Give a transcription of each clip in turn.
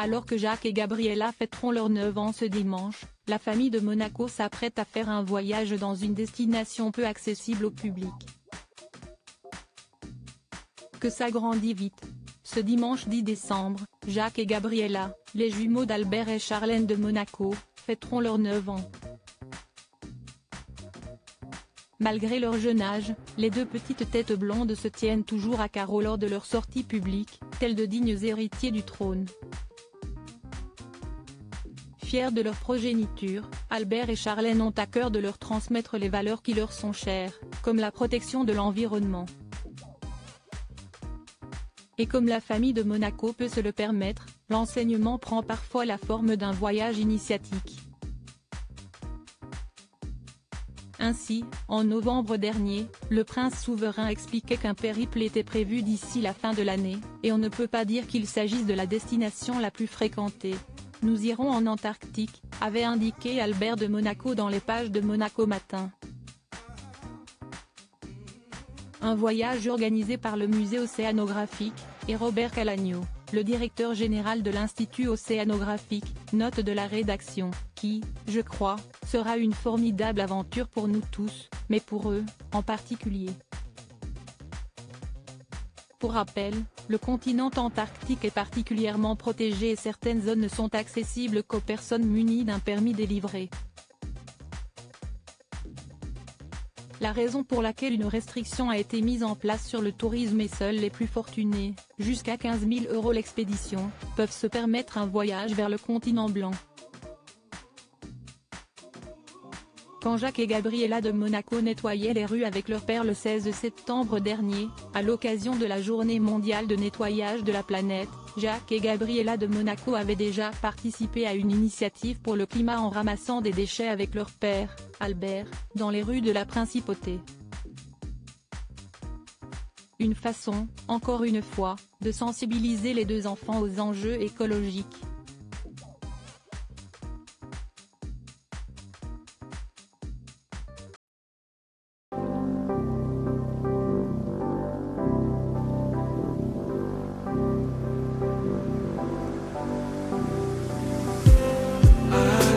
Alors que Jacques et Gabriella fêteront leurs 9 ans ce dimanche, la famille de Monaco s'apprête à faire un voyage dans une destination peu accessible au public. Que ça grandit vite. Ce dimanche 10 décembre, Jacques et Gabriella, les jumeaux d'Albert et Charlène de Monaco, fêteront leurs 9 ans. Malgré leur jeune âge, les deux petites têtes blondes se tiennent toujours à carreau lors de leur sortie publique, tels de dignes héritiers du trône. Fiers de leur progéniture, Albert et Charlène ont à cœur de leur transmettre les valeurs qui leur sont chères, comme la protection de l'environnement. Et comme la famille de Monaco peut se le permettre, l'enseignement prend parfois la forme d'un voyage initiatique. Ainsi, en novembre dernier, le prince souverain expliquait qu'un périple était prévu d'ici la fin de l'année, et on ne peut pas dire qu'il s'agisse de la destination la plus fréquentée. Nous irons en Antarctique, avait indiqué Albert de Monaco dans les pages de Monaco Matin. Un voyage organisé par le musée océanographique, et Robert Calagno, le directeur général de l'Institut océanographique, note de la rédaction, qui, je crois, sera une formidable aventure pour nous tous, mais pour eux, en particulier. Pour rappel, le continent antarctique est particulièrement protégé et certaines zones ne sont accessibles qu'aux personnes munies d'un permis délivré. La raison pour laquelle une restriction a été mise en place sur le tourisme est seuls les plus fortunés, jusqu'à 15 000 € l'expédition, peuvent se permettre un voyage vers le continent blanc. Quand Jacques et Gabriella de Monaco nettoyaient les rues avec leur père le 16 septembre dernier, à l'occasion de la journée mondiale de nettoyage de la planète, Jacques et Gabriella de Monaco avaient déjà participé à une initiative pour le climat en ramassant des déchets avec leur père, Albert, dans les rues de la Principauté. Une façon, encore une fois, de sensibiliser les deux enfants aux enjeux écologiques.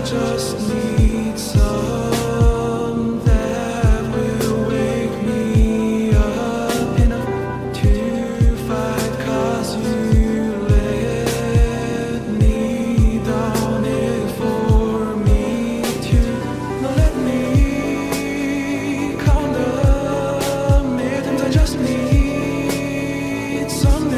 Just need some that will wake me up enough to fight, 'cause you let me down it for me to not let me count the minutes. I just need some